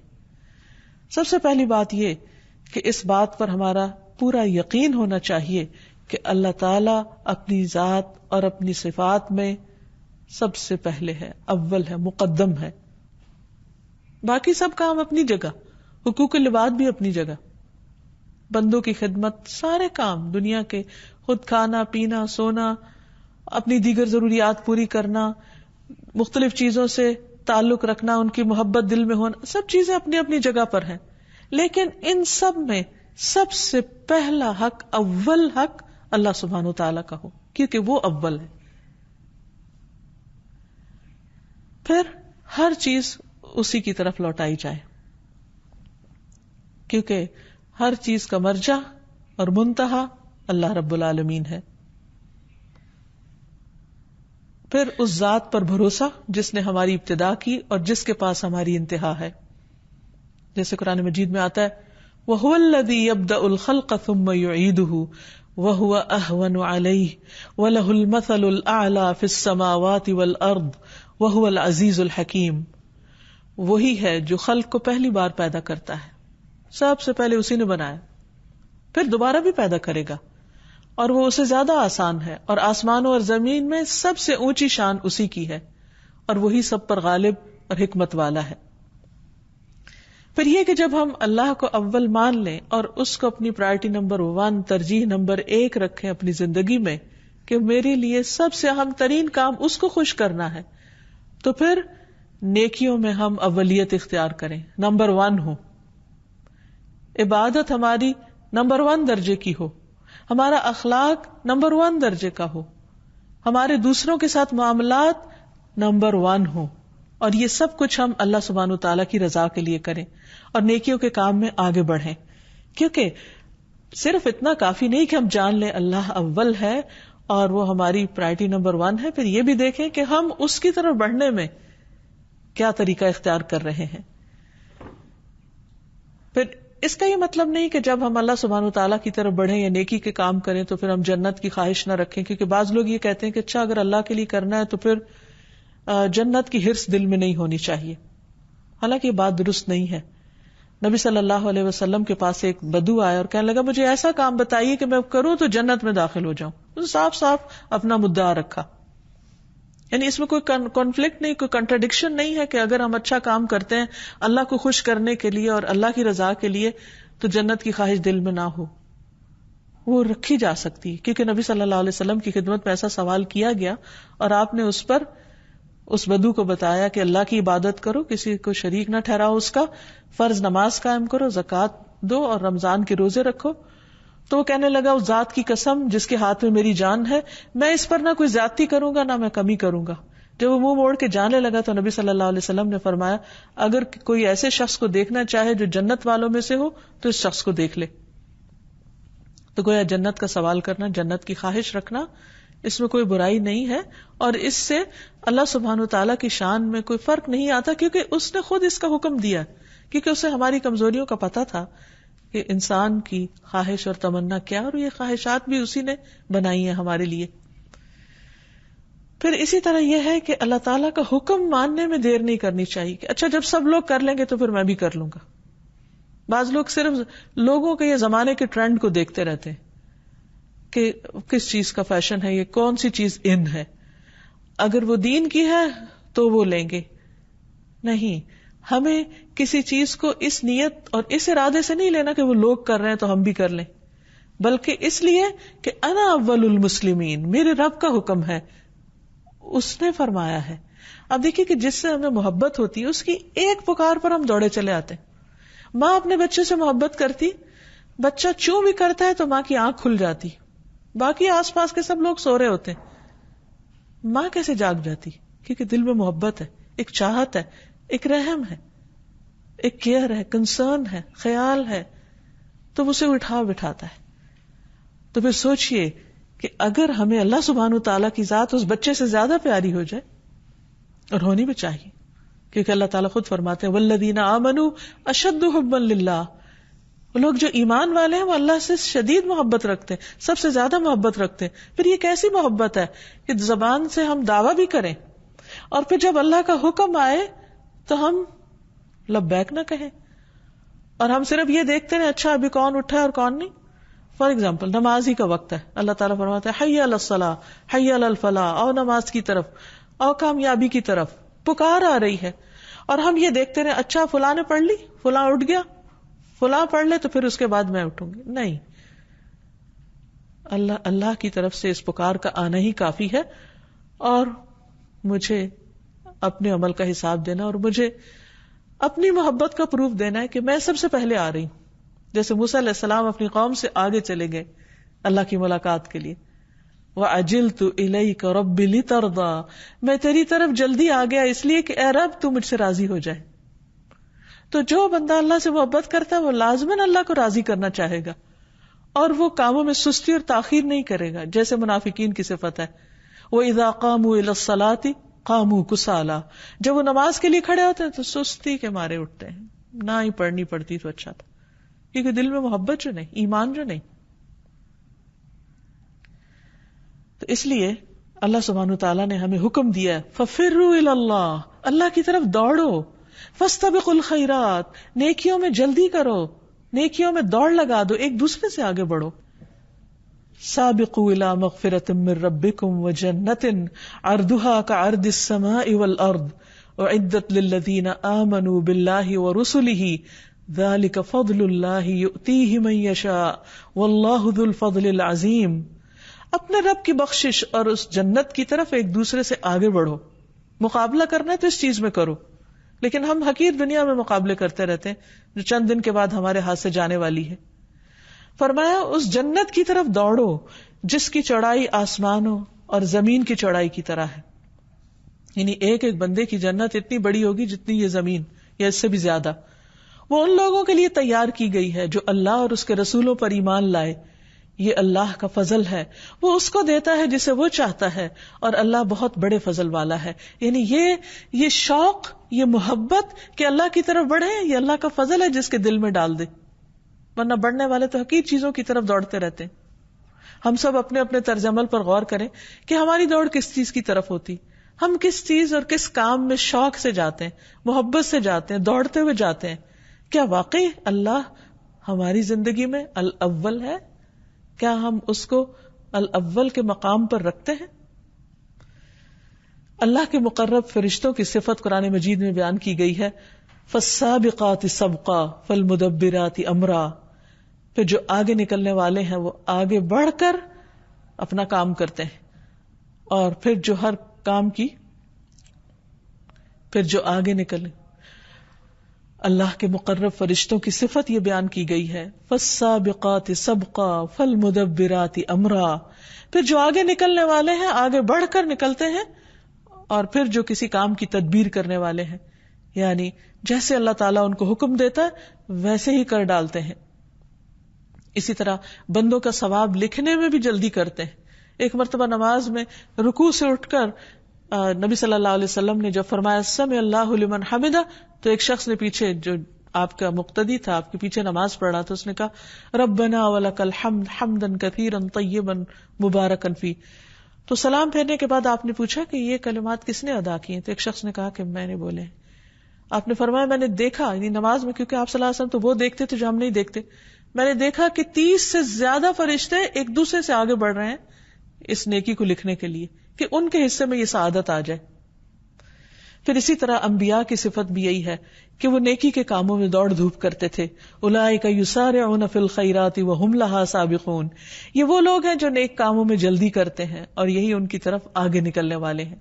سب سے پہلی بات یہ کہ اس بات پر ہمارا پورا یقین ہونا چاہیے کہ اللہ تعالیٰ اپنی ذات اور اپنی صفات میں سب سے پہلے ہے، اول ہے، مقدم ہے. باقی سب کام اپنی جگہ، حقوق العباد بھی اپنی جگہ، بندوں کی خدمت، سارے کام دنیا کے، خود کھانا پینا سونا، اپنی دیگر ضروریات پوری کرنا، مختلف چیزوں سے تعلق رکھنا، ان کی محبت دل میں ہونا، سب چیزیں اپنی اپنی جگہ پر ہیں. لیکن ان سب میں سب سے پہلا حق، اول حق اللہ سبحانہ وتعالی کا ہو، کیونکہ وہ اول ہے. پھر ہر چیز اسی کی طرف لوٹائی جائے، کیونکہ ہر چیز کا مرجع اور منتہا اللہ رب العالمین ہے. پھر اس ذات پر بھروسہ جس نے ہماری ابتدا کی اور جس کے پاس ہماری انتہا ہے. جیسے قرآن مجید میں آتا ہے وَهُوَ الَّذِي يَبْدَأُ الْخَلْقَ ثُمَّ يُعِيدُهُ وَهُوَ أَهْوَنُ عَلَيْهِ وَلَهُ الْمَثَلُ الْأَعْلَى فِي السَّمَاوَاتِ وَالْأَرْضِ وَهُوَ الْعَزِيزُ الْحَكِيمُ. وہی ہے جو خلق کو پہلی بار پیدا کرتا ہے، سب سے پہلے اسی نے بنایا، پھر دوبارہ بھی پیدا کرے گا، اور وہ اسے زیادہ آسان ہے، اور آسمانوں اور زمین میں سب سے اونچی شان اسی کی ہے، اور وہی سب پر غالب اور حکمت والا ہے. پھر یہ کہ جب ہم اللہ کو اول مان لیں اور اس کو اپنی پرائرٹی نمبر 1، ترجیح نمبر 1 رکھیں اپنی زندگی میں کہ میرے لیے سب سے اہم ترین کام اس کو خوش کرنا ہے، تو پھر نیکیوں میں ہم اولیت اختیار کریں، نمبر 1 ہو، عبادت ہماری نمبر 1 درجے کی ہو، ہمارا اخلاق نمبر 1 درجے کا ہو، ہمارے دوسروں کے ساتھ معاملات نمبر 1 ہو، اور یہ سب کچھ ہم اللہ سبحانہ وتعالیٰ کی رضا کے لیے کریں اور نیکیوں کے کام میں آگے بڑھیں. کیونکہ صرف اتنا کافی نہیں کہ ہم جان لیں اللہ اول ہے اور وہ ہماری پرائرٹی نمبر 1 ہے، پھر یہ بھی دیکھیں کہ ہم اس کی طرف بڑھنے میں کیا طریقہ اختیار کر رہے ہیں. پھر اس کا یہ مطلب نہیں کہ جب ہم اللہ سبحانہ وتعالیٰ کی طرف بڑھیں یا نیکی کے کام کریں تو پھر ہم جنت کی خواہش نہ رکھیں، کیونکہ بعض لوگ یہ کہتے ہیں کہ اچھا اگر اللہ کے لیے کرنا ہے تو پھر جنت کی ہرس دل میں نہیں ہونی چاہیے. حالانکہ یہ بات درست نہیں ہے. نبی صلی اللہ علیہ وسلم کے پاس ایک بدو آیا اور کہنے لگا مجھے ایسا کام بتائیے کہ میں کروں تو جنت میں داخل ہو جاؤں. تو صاف صاف اپنا مدعا رکھا. یعنی اس میں کوئی کانفلکٹ نہیں، کوئی کنٹراڈکشن نہیں ہے کہ اگر ہم اچھا کام کرتے ہیں اللہ کو خوش کرنے کے لیے اور اللہ کی رضا کے لیے تو جنت کی خواہش دل میں نہ ہو. وہ رکھی جا سکتی، کیونکہ نبی صلی اللہ علیہ وسلم کی خدمت میں ایسا سوال کیا گیا اور آپ نے اس پر اس بدو کو بتایا کہ اللہ کی عبادت کرو، کسی کو شریک نہ ٹھہراؤ، اس کا فرض نماز قائم کرو، زکوٰۃ دو اور رمضان کے روزے رکھو. تو وہ کہنے لگا اس ذات کی قسم جس کے ہاتھ میں میری جان ہے، میں اس پر نہ کوئی زیادتی کروں گا نہ میں کمی کروں گا. جب وہ منہ موڑ کے جانے لگا تو نبی صلی اللہ علیہ وسلم نے فرمایا اگر کوئی ایسے شخص کو دیکھنا چاہے جو جنت والوں میں سے ہو تو اس شخص کو دیکھ لے. تو گویا جنت کا سوال کرنا، جنت کی خواہش رکھنا، اس میں کوئی برائی نہیں ہے، اور اس سے اللہ سبحانہ وتعالیٰ کی شان میں کوئی فرق نہیں آتا، کیونکہ اس نے خود اس کا حکم دیا، کیونکہ اسے ہماری کمزوریوں کا پتہ تھا کہ انسان کی خواہش اور تمنا کیا، اور یہ خواہشات بھی اسی نے بنائی ہیں ہمارے لیے. پھر اسی طرح یہ ہے کہ اللہ تعالیٰ کا حکم ماننے میں دیر نہیں کرنی چاہیے کہ اچھا جب سب لوگ کر لیں گے تو پھر میں بھی کر لوں گا. بعض لوگ صرف لوگوں کے یہ زمانے کے ٹرینڈ کو دیکھتے رہتے ہیں کہ کس چیز کا فیشن ہے، یہ کون سی چیز ان ہے، اگر وہ دین کی ہے تو وہ لیں گے. نہیں، ہمیں کسی چیز کو اس نیت اور اس ارادے سے نہیں لینا کہ وہ لوگ کر رہے ہیں تو ہم بھی کر لیں، بلکہ اس لیے کہ انا اول المسلمین، میرے رب کا حکم ہے، اس نے فرمایا ہے. اب دیکھیے کہ جس سے ہمیں محبت ہوتی ہے اس کی ایک پکار پر ہم دوڑے چلے آتے ہیں. ماں اپنے بچے سے محبت کرتی، بچہ چوں بھی کرتا ہے تو ماں کی آنکھ کھل جاتی، باقی آس پاس کے سب لوگ سو رہے ہوتے ہیں، ماں کیسے جاگ جاتی؟ کیونکہ دل میں محبت ہے، ایک چاہت ہے، ایک رحم ہے، ایک کیئر ہے، کنسرن ہے، خیال ہے، تو اسے اٹھا بٹھاتا ہے. تو پھر سوچئے کہ اگر ہمیں اللہ سبحانہ وتعالیٰ کی ذات اس بچے سے زیادہ پیاری ہو جائے، اور ہونی بھی چاہیے، کیونکہ اللہ تعالیٰ خود فرماتے ہیں والذین آمنوا اشد حبا للہ، لوگ جو ایمان والے ہیں وہ اللہ سے شدید محبت رکھتے ہیں، سب سے زیادہ محبت رکھتے ہیں. پھر یہ کیسی محبت ہے کہ زبان سے ہم دعویٰ بھی کریں اور پھر جب اللہ کا حکم آئے تو ہم لبیک نہ کہیں، اور ہم صرف یہ دیکھتے ہیں اچھا ابھی کون اٹھا ہے اور کون نہیں. فار ایگزامپل نماز ہی کا وقت ہے، اللہ تعالیٰ فرماتا ہے حی علی الصلاۃ حی علی الفلاح، آؤ نماز کی طرف، آؤ کامیابی کی طرف، پکار آ رہی ہے، اور ہم یہ دیکھتے رہے اچھا فلاں نے پڑھ لی، فلاں اٹھ گیا، فلاں پڑھ لے تو پھر اس کے بعد میں اٹھوں گی. نہیں، اللہ کی طرف سے اس پکار کا آنا ہی کافی ہے، اور مجھے اپنے عمل کا حساب دینا اور مجھے اپنی محبت کا پروف دینا ہے کہ میں سب سے پہلے آ رہی ہوں. جیسے موسیٰ علیہ السلام اپنی قوم سے آگے چلے گئے اللہ کی ملاقات کے لیے. وَعَجِلْتُ إِلَيْكَ رَبِّ لِتَرْضَى، میں تیری طرف جلدی آ گیا اس لیے کہ اے رب تو مجھ سے راضی ہو جائے. تو جو بندہ اللہ سے محبت کرتا ہے وہ لازماً اللہ کو راضی کرنا چاہے گا، اور وہ کاموں میں سستی اور تاخیر نہیں کرے گا جیسے منافقین کی صفت ہے. وَإِذَا قَامُوا إِلَى الصَّلَاةِ قَامُوا كُسَالَىٰ، جب وہ نماز کے لیے کھڑے ہوتے ہیں تو سستی کے مارے اٹھتے ہیں، نہ ہی پڑھنی پڑتی تو اچھا تھا، کیونکہ دل میں محبت جو نہیں، ایمان جو نہیں. تو اس لیے اللہ سبحانہ تعالیٰ نے ہمیں حکم دیا فَفِرُّوا إِلَى اللَّهِ، اللہ کی طرف دوڑو. فَاسْتَبِقُوا الْخَيْرَاتِ، نیکیوں میں جلدی کرو، نیکیوں میں دوڑ لگا دو، ایک دوسرے سے آگے بڑھو. سابقوا الى مغفرة من ربكم وجنة عرضها كعرض السماء والارض اعدت للذين آمنوا بالله ورسله ذلك فضل الله يؤتيه من يشاء والله ذو الفضل العظيم. اپنے رب کی بخشش اور اس جنت کی طرف ایک دوسرے سے آگے بڑھو. مقابلہ کرنا ہے تو اس چیز میں کرو، لیکن ہم حقیر دنیا میں مقابلے کرتے رہتے ہیں جو چند دن کے بعد ہمارے ہاتھ سے جانے والی ہے. فرمایا اس جنت کی طرف دوڑو جس کی چوڑائی آسمانوں اور زمین کی چوڑائی کی طرح ہے. یعنی ایک ایک بندے کی جنت اتنی بڑی ہوگی جتنی یہ زمین یا اس سے بھی زیادہ. وہ ان لوگوں کے لیے تیار کی گئی ہے جو اللہ اور اس کے رسولوں پر ایمان لائے. یہ اللہ کا فضل ہے، وہ اس کو دیتا ہے جسے وہ چاہتا ہے، اور اللہ بہت بڑے فضل والا ہے. یعنی یہ شوق، یہ محبت کہ اللہ کی طرف بڑھے، یہ اللہ کا فضل ہے جس کے دل میں ڈال دے. ورنہ بڑھنے والے تو حقیر چیزوں کی طرف دوڑتے رہتے ہیں. ہم سب اپنے اپنے طرز عمل پر غور کریں کہ ہماری دوڑ کس چیز کی طرف ہوتی، ہم کس چیز اور کس کام میں شوق سے جاتے ہیں، محبت سے جاتے ہیں، دوڑتے ہوئے جاتے ہیں. کیا واقعی اللہ ہماری زندگی میں الاول ہے؟ کیا ہم اس کو الاول کے مقام پر رکھتے ہیں؟ اللہ کے مقرب فرشتوں کی صفت قرآن مجید میں بیان کی گئی ہے فالسابقات سبقا فالمدبرات امرا. پھر جو آگے نکلنے والے ہیں وہ آگے بڑھ کر اپنا کام کرتے ہیں، اور پھر جو ہر کام کی پھر جو آگے نکلے. اللہ کے مقرب فرشتوں کی صفت یہ بیان کی گئی ہے فالسابقات سبقا فالمدبرات امرا. پھر جو آگے نکلنے والے ہیں آگے بڑھ کر نکلتے ہیں، اور پھر جو کسی کام کی تدبیر کرنے والے ہیں، یعنی جیسے اللہ تعالیٰ ان کو حکم دیتا ہے ویسے ہی کر ڈالتے ہیں. اسی طرح بندوں کا ثواب لکھنے میں بھی جلدی کرتے ہیں. ایک مرتبہ نماز میں رکوع سے اٹھ کر نبی صلی اللہ علیہ وسلم نے جب فرمایا سمع اللہ لمن حمدہ، تو ایک شخص نے پیچھے، جو آپ کا مقتدی تھا، آپ کے پیچھے نماز پڑھ رہا تھا، اس نے کہا ربنا ولک الحمد حمدا کثیرا طیبا مبارکا فی. تو سلام پھیرنے کے بعد آپ نے پوچھا کہ یہ کلمات کس نے ادا کیے؟ تو ایک شخص نے کہا کہ میں نے بولے. آپ نے فرمایا میں نے دیکھا، یعنی نماز میں، کیونکہ آپ صلی اللہ علیہ وسلم تو وہ دیکھتے تھے جو ہم نہیں دیکھتے، میں نے دیکھا کہ 30 سے زیادہ فرشتے ایک دوسرے سے آگے بڑھ رہے ہیں اس نیکی کو لکھنے کے لیے کہ ان کے حصے میں یہ سعادت آ جائے. پھر اسی طرح انبیاء کی صفت بھی یہی ہے کہ وہ نیکی کے کاموں میں دوڑ دھوپ کرتے تھے. اولئک یسارعون فی الخیرات وہم لہا سابقون. یہ وہ لوگ ہیں جو نیک کاموں میں جلدی کرتے ہیں اور یہی ان کی طرف آگے نکلنے والے ہیں.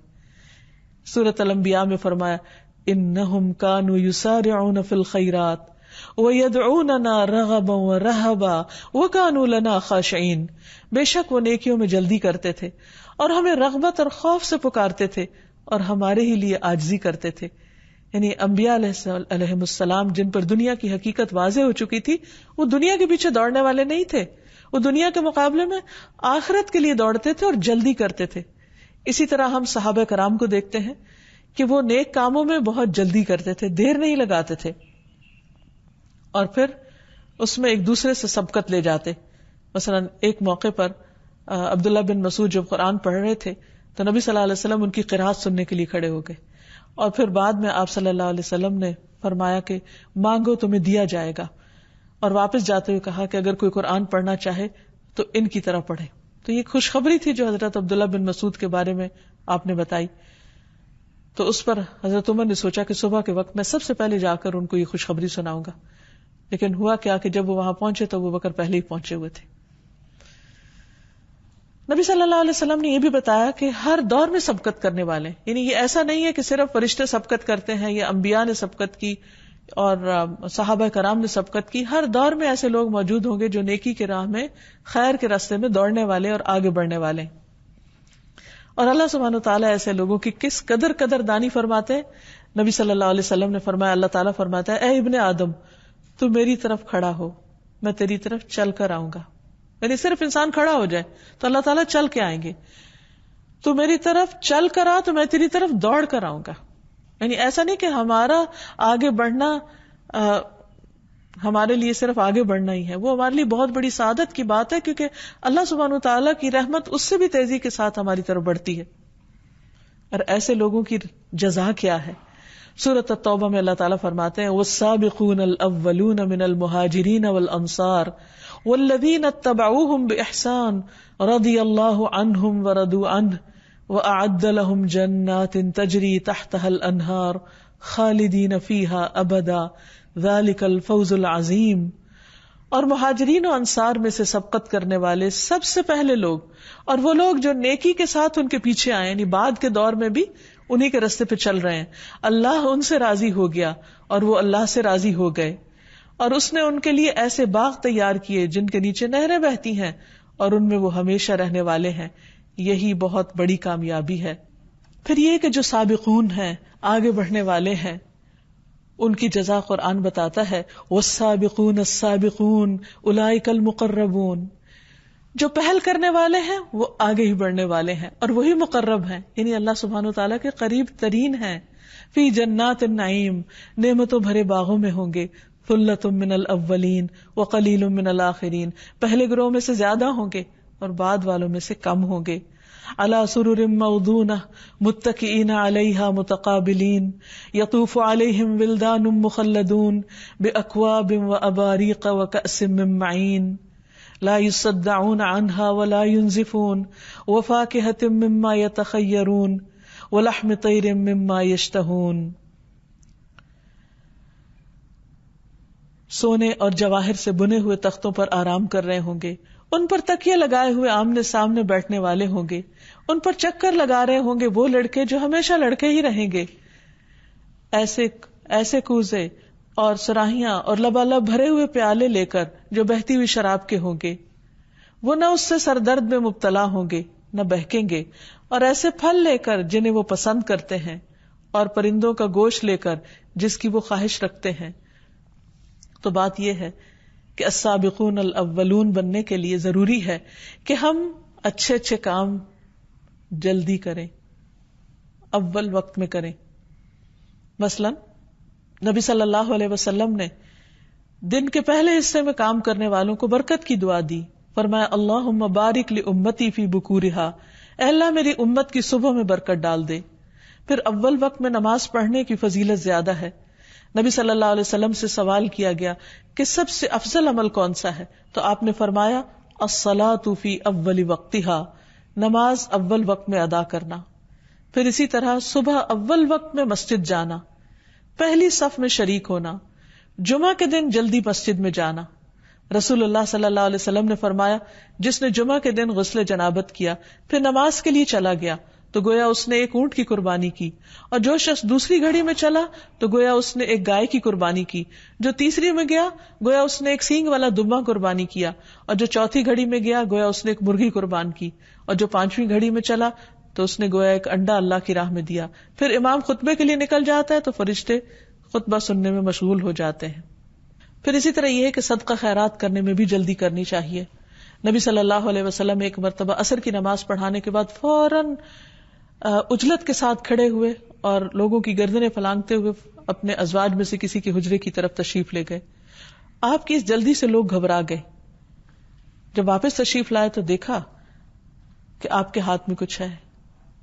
سورۃ الانبیاء میں فرمایا انہم کانوا یسارعون فی الخیرات وَيَدْعُونَنَا رَغَبًا وَرَهَبًا وَكَانُوا لَنَا خَاشِعِينَ. بے شک وہ نیکیوں میں جلدی کرتے تھے اور ہمیں رغبت اور خوف سے پکارتے تھے اور ہمارے ہی لیے عاجزی کرتے تھے. یعنی انبیاء علیہم السلام جن پر دنیا کی حقیقت واضح ہو چکی تھی، وہ دنیا کے پیچھے دوڑنے والے نہیں تھے، وہ دنیا کے مقابلے میں آخرت کے لیے دوڑتے تھے اور جلدی کرتے تھے. اسی طرح ہم صحابہ کرام کو دیکھتے ہیں کہ وہ نیک کاموں میں بہت جلدی کرتے تھے، دیر نہیں لگاتے تھے، اور پھر اس میں ایک دوسرے سے سبقت لے جاتے. مثلا ایک موقع پر عبداللہ بن مسعود جب قرآن پڑھ رہے تھے تو نبی صلی اللہ علیہ وسلم ان کی قرات سننے کے لیے کھڑے ہو گئے، اور پھر بعد میں آپ صلی اللہ علیہ وسلم نے فرمایا کہ مانگو تمہیں دیا جائے گا، اور واپس جاتے ہوئے کہا کہ اگر کوئی قرآن پڑھنا چاہے تو ان کی طرح پڑھے. تو یہ خوشخبری تھی جو حضرت عبداللہ بن مسعود کے بارے میں آپ نے بتائی. تو اس پر حضرت عمر نے سوچا کہ صبح کے وقت میں سب سے پہلے جا کر ان کو یہ خوشخبری سناؤں گا. لیکن ہوا کیا کہ جب وہ وہاں پہنچے تو ابو بکر پہلے ہی پہنچے ہوئے تھے. نبی صلی اللہ علیہ وسلم نے یہ بھی بتایا کہ ہر دور میں سبقت کرنے والے، یعنی یہ ایسا نہیں ہے کہ صرف فرشتے سبقت کرتے ہیں یا انبیاء نے سبقت کی اور صحابہ کرام نے سبقت کی. ہر دور میں ایسے لوگ موجود ہوں گے جو نیکی کے راہ میں، خیر کے راستے میں دوڑنے والے اور آگے بڑھنے والے. اور اللہ سبحانہ وتعالیٰ ایسے لوگوں کی کس قدر دانی فرماتے ہیں. نبی صلی اللہ علیہ وسلم نے فرمایا، اللہ تعالیٰ فرماتا ہے، اے ابن آدم تو میری طرف کھڑا ہو، میں تیری طرف چل کر آؤں گا. یعنی صرف انسان کھڑا ہو جائے تو اللہ تعالیٰ چل کے آئیں گے. تو میری طرف چل کر آ تو میں تیری طرف دوڑ کر آؤں گا. یعنی ایسا نہیں کہ ہمارا آگے بڑھنا ہمارے لیے صرف آگے بڑھنا ہی ہے، وہ ہمارے لیے بہت بڑی سعادت کی بات ہے، کیونکہ اللہ سبحانہ وتعالیٰ کی رحمت اس سے بھی تیزی کے ساتھ ہماری طرف بڑھتی ہے. اور ایسے لوگوں کی جزا کیا ہے. سورۃ التوبہ میں اللہ تعالیٰ فرماتے ہیں، والسابقون الاولون من المہاجرین والانصار والذین اتبعوہم باحسان رضی اللہ عنہم ورضوا عنہ وأعد لهم جنات تجری تحتها الأنہار خالدین فیہا ابدا ذلک الفوز العظیم. اور مہاجرین و انصار میں سے سبقت کرنے والے سب سے پہلے لوگ، اور وہ لوگ جو نیکی کے ساتھ ان کے پیچھے آئے، یعنی بعد کے دور میں بھی انہی کے راستے پہ چل رہے ہیں، اللہ ان سے راضی ہو گیا اور وہ اللہ سے راضی ہو گئے. اور اس نے ان کے لیے ایسے باغ تیار کیے جن کے نیچے نہریں بہتی ہیں اور ان میں وہ ہمیشہ رہنے والے ہیں. یہی بہت بڑی کامیابی ہے. پھر یہ کہ جو سابقون ہیں، آگے بڑھنے والے ہیں، ان کی جزا قرآن بتاتا ہے، والسابقون السابقون اولئک المقربون. جو پہل کرنے والے ہیں وہ آگے ہی بڑھنے والے ہیں اور وہی مقرب ہیں، یعنی اللہ سبحانہ وتعالیٰ کے قریب ترین ہیں. فی جنات النعیم، نعمتوں بھرے باغوں میں ہوں گے. ثلۃ من الاولین وقلیل من الاخرین، پہلے گروہ میں سے زیادہ ہوں گے اور بعد والوں میں سے کم ہوں گے. علی سرر موضونہ متکئین علیہا متقابلین یطوف علیہم ولدان مخلدون باکواب واباریق وکأس من معین لا يصدعون عنها ولا ينزفون وفاكهة مما يتخيرون ولحم طير مما يشتهون. سونے اور جواہر سے بنے ہوئے تختوں پر آرام کر رہے ہوں گے، ان پر تکیے لگائے ہوئے آمنے سامنے بیٹھنے والے ہوں گے، ان پر چکر لگا رہے ہوں گے وہ لڑکے جو ہمیشہ لڑکے ہی رہیں گے. ایسے کوزے اور سراہیاں اور لبالب بھرے ہوئے پیالے لے کر جو بہتی ہوئی شراب کے ہوں گے، وہ نہ اس سے سردرد میں مبتلا ہوں گے نہ بہکیں گے. اور ایسے پھل لے کر جنہیں وہ پسند کرتے ہیں، اور پرندوں کا گوشت لے کر جس کی وہ خواہش رکھتے ہیں. تو بات یہ ہے کہ السابقون الاولون بننے کے لیے ضروری ہے کہ ہم اچھے اچھے کام جلدی کریں، اول وقت میں کریں. مثلا نبی صلی اللہ علیہ وسلم نے دن کے پہلے حصے میں کام کرنے والوں کو برکت کی دعا دی. فرمایا، اللہم بارک لامتی فی بکورہا، اے اللہ میری امت کی صبح میں برکت ڈال دے. پھر اول وقت میں نماز پڑھنے کی فضیلت زیادہ ہے. نبی صلی اللہ علیہ وسلم سے سوال کیا گیا کہ سب سے افضل عمل کون سا ہے، تو آپ نے فرمایا الصلاۃ فی اول وقتہا، نماز اول وقت میں ادا کرنا. پھر اسی طرح صبح اول وقت میں مسجد جانا، پہلی صف میں شریک ہونا، جمعہ کے دن جلدی مسجد میں جانا. رسول اللہ صلی اللہ علیہ وسلم نے فرمایا، جس نے جمعہ کے دن غسل جنابت کیا پھر نماز کے لیے چلا گیا تو گویا اس نے ایک اونٹ کی قربانی کی، اور جو شخص دوسری گھڑی میں چلا تو گویا اس نے ایک گائے کی قربانی کی، جو تیسری میں گیا گویا اس نے ایک سینگ والا دمبا قربانی کیا، اور جو چوتھی گھڑی میں گیا گویا اس نے ایک مرغی قربان کی، اور جو پانچویں گھڑی میں چلا تو اس نے گویا ایک انڈا اللہ کی راہ میں دیا. پھر امام خطبے کے لیے نکل جاتا ہے تو فرشتے خطبہ سننے میں مشغول ہو جاتے ہیں. پھر اسی طرح یہ ہے کہ صدقہ خیرات کرنے میں بھی جلدی کرنی چاہیے. نبی صلی اللہ علیہ وسلم ایک مرتبہ عصر کی نماز پڑھانے کے بعد فوراً عجلت کے ساتھ کھڑے ہوئے اور لوگوں کی گردنیں پھلانگتے ہوئے اپنے ازواج میں سے کسی کے حجرے کی طرف تشریف لے گئے. آپ کی اس جلدی سے لوگ گھبرا گئے. جب واپس تشریف لائے تو دیکھا کہ آپ کے ہاتھ میں کچھ ہے.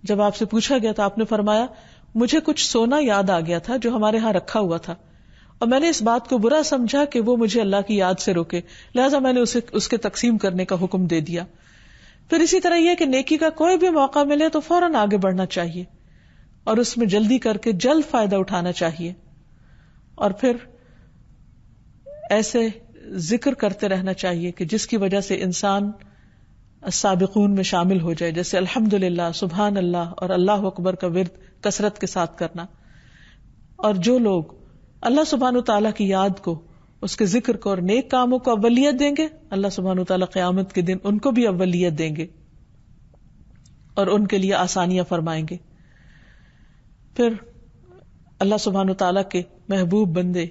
جب آپ سے پوچھا گیا تو آپ نے فرمایا، مجھے کچھ سونا یاد آ گیا تھا جو ہمارے ہاں رکھا ہوا تھا، اور میں نے اس بات کو برا سمجھا کہ وہ مجھے اللہ کی یاد سے روکے، لہٰذا میں نے اس کے تقسیم کرنے کا حکم دے دیا. پھر اسی طرح یہ کہ نیکی کا کوئی بھی موقع ملے تو فوراً آگے بڑھنا چاہیے اور اس میں جلدی کر کے جلد فائدہ اٹھانا چاہیے. اور پھر ایسے ذکر کرتے رہنا چاہیے کہ جس کی وجہ سے انسان السابقون میں شامل ہو جائے، جیسے الحمدللہ، سبحان اللہ اور اللہ اکبر کا ورد کثرت کے ساتھ کرنا. اور جو لوگ اللہ سبحانہ وتعالیٰ کی یاد کو، اس کے ذکر کو اور نیک کاموں کو اولیت دیں گے، اللہ سبحانہ وتعالیٰ قیامت کے دن ان کو بھی اولیت دیں گے اور ان کے لیے آسانیاں فرمائیں گے. پھر اللہ سبحانہ وتعالیٰ کے محبوب بندے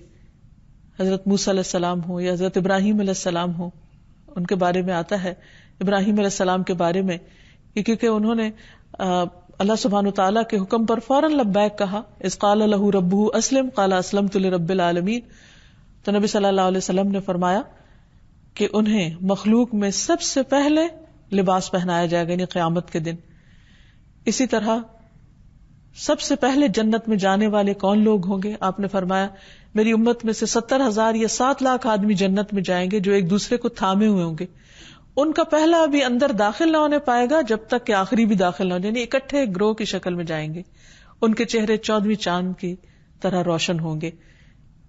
حضرت موسیٰ علیہ السلام ہوں یا حضرت ابراہیم علیہ السلام ہوں، ان کے بارے میں آتا ہے ابراہیم علیہ السلام کے بارے میں کہ کیونکہ انہوں نے اللہ سبحانہ وتعالیٰ کے حکم پر فوراً لبیک کہا. اذ قال لہ ربہ اسلم قال اسلمت لرب العالمین. تو نبی صلی اللہ علیہ وسلم نے فرمایا کہ انہیں مخلوق میں سب سے پہلے لباس پہنایا جائے گا، یعنی قیامت کے دن. اسی طرح سب سے پہلے جنت میں جانے والے کون لوگ ہوں گے؟ آپ نے فرمایا میری امت میں سے 70,000 یا 7 لاکھ آدمی جنت میں جائیں گے جو ایک دوسرے کو تھامے ہوئے ہوں گے. ان کا پہلا بھی اندر داخل نہ ہونے پائے گا جب تک کہ آخری بھی داخل نہ ہو، یعنی اکٹھے گروہ کی شکل میں جائیں گے. ان کے چہرے 14ویں چاند کی طرح روشن ہوں گے.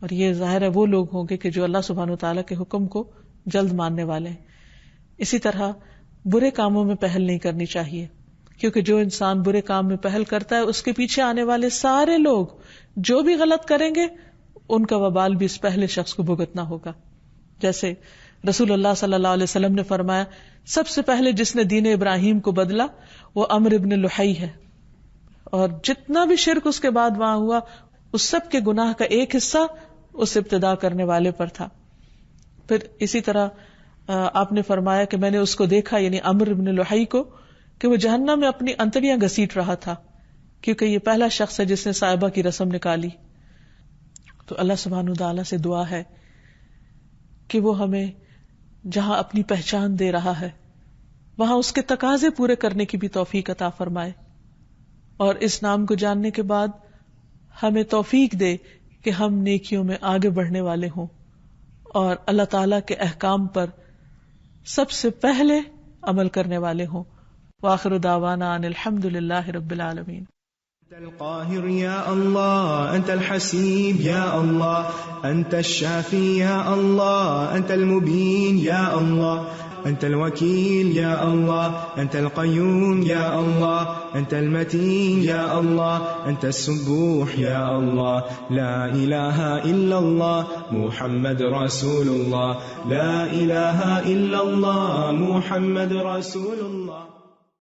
اور یہ ظاہر ہے وہ لوگ ہوں گے کہ جو اللہ سبحانہ وتعالیٰ کے حکم کو جلد ماننے والے ہیں. اسی طرح برے کاموں میں پہل نہیں کرنی چاہیے، کیونکہ جو انسان برے کام میں پہل کرتا ہے اس کے پیچھے آنے والے سارے لوگ جو بھی غلط کریں گے ان کا وبال بھی اس پہلے شخص کو بھگتنا ہوگا. جیسے رسول اللہ صلی اللہ علیہ وسلم نے فرمایا سب سے پہلے جس نے دین ابراہیم کو بدلا وہ عمرو ابن لحی ہے، اور جتنا بھی شرک اس کے بعد وہاں ہوا اس سب کے گناہ کا ایک حصہ اس ابتدا کرنے والے پر تھا. پھر اسی طرح آپ نے فرمایا کہ میں نے اس کو دیکھا، یعنی عمرو ابن لحی کو، کہ وہ جہنم میں اپنی انتڑیاں گھسیٹ رہا تھا، کیونکہ یہ پہلا شخص ہے جس نے صائبہ کی رسم نکالی. تو اللہ سبحانہ وتعالیٰ سے دعا ہے کہ وہ ہمیں جہاں اپنی پہچان دے رہا ہے وہاں اس کے تقاضے پورے کرنے کی بھی توفیق عطا فرمائے، اور اس نام کو جاننے کے بعد ہمیں توفیق دے کہ ہم نیکیوں میں آگے بڑھنے والے ہوں اور اللہ تعالیٰ کے احکام پر سب سے پہلے عمل کرنے والے ہوں. وآخر دعوانا ان الحمد للہ رب العالمین. أنت القاهر يا الله، أنت الحسيب يا الله، أنت الشافي يا الله، أنت المبين يا الله، أنت الوكيل يا الله، أنت القيوم يا الله، أنت المتين يا الله، أنت السبوح يا الله. لا إله إلا الله محمد رسول الله، لا إله إلا الله محمد رسول الله.